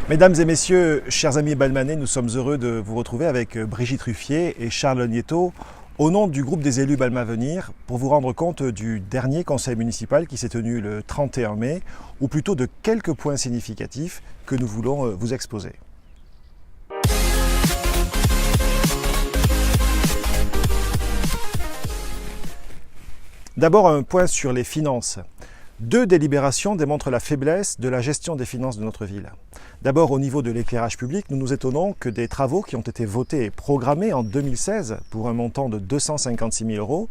Mesdames et messieurs, chers amis balmanais, nous sommes heureux de vous retrouver avec Brigitte Ruffier et Charles Logneto au nom du groupe des élus Balma Venir pour vous rendre compte du dernier conseil municipal qui s'est tenu le 31 mai, ou plutôt de quelques points significatifs que nous voulons vous exposer. D'abord un point sur les finances. Deux délibérations démontrent la faiblesse de la gestion des finances de notre ville. D'abord, au niveau de l'éclairage public, nous nous étonnons que des travaux qui ont été votés et programmés en 2016 pour un montant de 256 000 €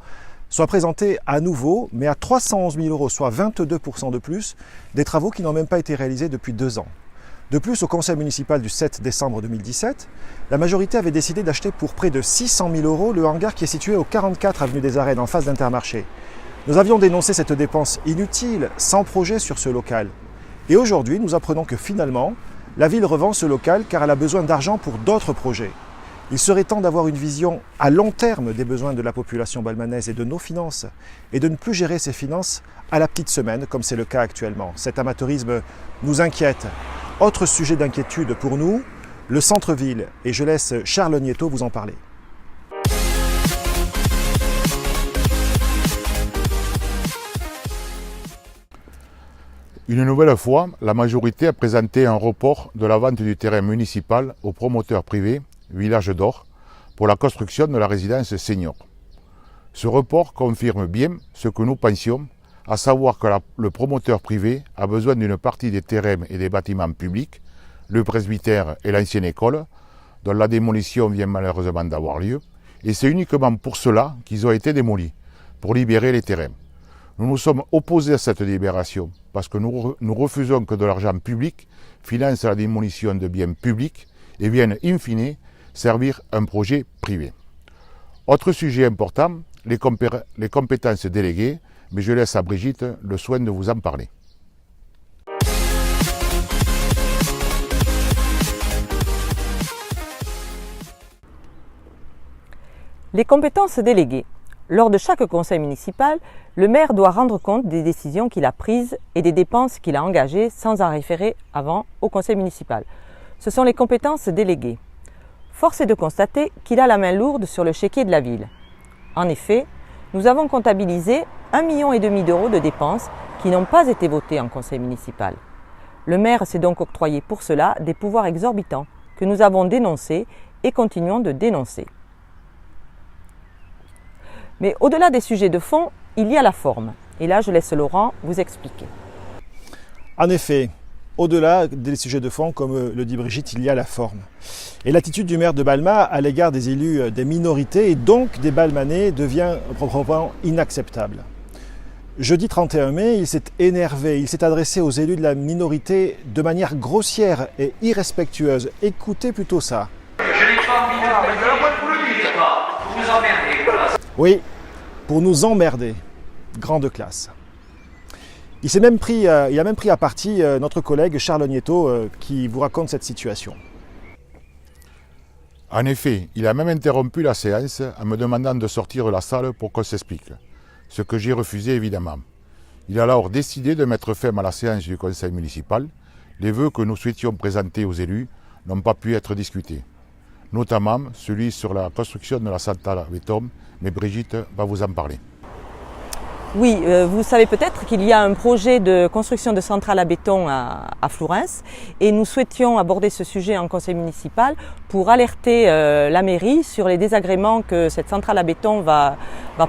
soient présentés à nouveau, mais à 311 000 €, soit 22% de plus, des travaux qui n'ont même pas été réalisés depuis 2 ans. De plus, au conseil municipal du 7 décembre 2017, la majorité avait décidé d'acheter pour près de 600 000 € le hangar qui est situé au 44 avenue des Arènes, en face d'Intermarché. Nous avions dénoncé cette dépense inutile, sans projet sur ce local. Et aujourd'hui, nous apprenons que finalement, la ville revend ce local car elle a besoin d'argent pour d'autres projets. Il serait temps d'avoir une vision à long terme des besoins de la population balmanaise et de nos finances, et de ne plus gérer ces finances à la petite semaine, comme c'est le cas actuellement. Cet amateurisme nous inquiète. Autre sujet d'inquiétude pour nous, le centre-ville, et je laisse Charles Logneto vous en parler. Une nouvelle fois, la majorité a présenté un report de la vente du terrain municipal au promoteur privé, Village d'Or, pour la construction de la résidence senior. Ce report confirme bien ce que nous pensions, à savoir que le promoteur privé a besoin d'une partie des terrains et des bâtiments publics, le presbytère et l'ancienne école, dont la démolition vient malheureusement d'avoir lieu, et c'est uniquement pour cela qu'ils ont été démolis, pour libérer les terrains. Nous nous sommes opposés à cette libération parce que nous refusons que de l'argent public finance la démolition de biens publics et vienne in fine servir un projet privé. Autre sujet important, les compétences déléguées, mais je laisse à Brigitte le soin de vous en parler. Les compétences déléguées. Lors de chaque conseil municipal, le maire doit rendre compte des décisions qu'il a prises et des dépenses qu'il a engagées sans en référer avant au conseil municipal. Ce sont les compétences déléguées. Force est de constater qu'il a la main lourde sur le chéquier de la ville. En effet, nous avons comptabilisé 1,5 million € de dépenses qui n'ont pas été votées en conseil municipal. Le maire s'est donc octroyé pour cela des pouvoirs exorbitants que nous avons dénoncés et continuons de dénoncer. Mais au-delà des sujets de fond, il y a la forme. Et là, je laisse Laurent vous expliquer. En effet, au-delà des sujets de fond, comme le dit Brigitte, il y a la forme. Et l'attitude du maire de Balma à l'égard des élus des minorités et donc des Balmanais devient proprement inacceptable. Jeudi 31 mai, il s'est énervé, il s'est adressé aux élus de la minorité de manière grossière et irrespectueuse. Écoutez plutôt ça. Je n'ai pas envie de vous vous emmerder. Oui, pour nous emmerder. Grande classe. Il a même pris à partie notre collègue Charles Logneto qui vous raconte cette situation. En effet, il a même interrompu la séance en me demandant de sortir de la salle pour qu'on s'explique, ce que j'ai refusé évidemment. Il a alors décidé de mettre fin à la séance du conseil municipal. Les vœux que nous souhaitions présenter aux élus n'ont pas pu être discutés, notamment celui sur la construction de la centrale à béton, mais Brigitte va vous en parler. Oui, vous savez peut-être qu'il y a un projet de construction de centrale à béton à Flourens et nous souhaitions aborder ce sujet en conseil municipal pour alerter la mairie sur les désagréments que cette centrale à béton va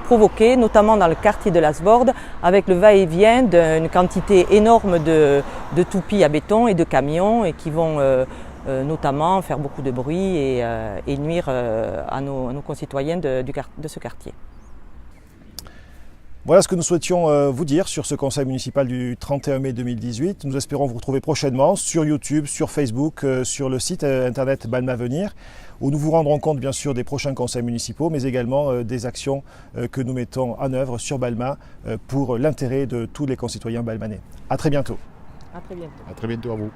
provoquer, notamment dans le quartier de Lasborde, avec le va-et-vient d'une quantité énorme de toupies à béton et de camions et qui vont notamment faire beaucoup de bruit et nuire à nos concitoyens de ce quartier. Voilà ce que nous souhaitions vous dire sur ce conseil municipal du 31 mai 2018. Nous espérons vous retrouver prochainement sur YouTube, sur Facebook, sur le site internet Balma Venir, où nous vous rendrons compte bien sûr des prochains conseils municipaux, mais également des actions que nous mettons en œuvre sur Balma pour l'intérêt de tous les concitoyens balmanais. À très bientôt. À très bientôt. À très bientôt à vous.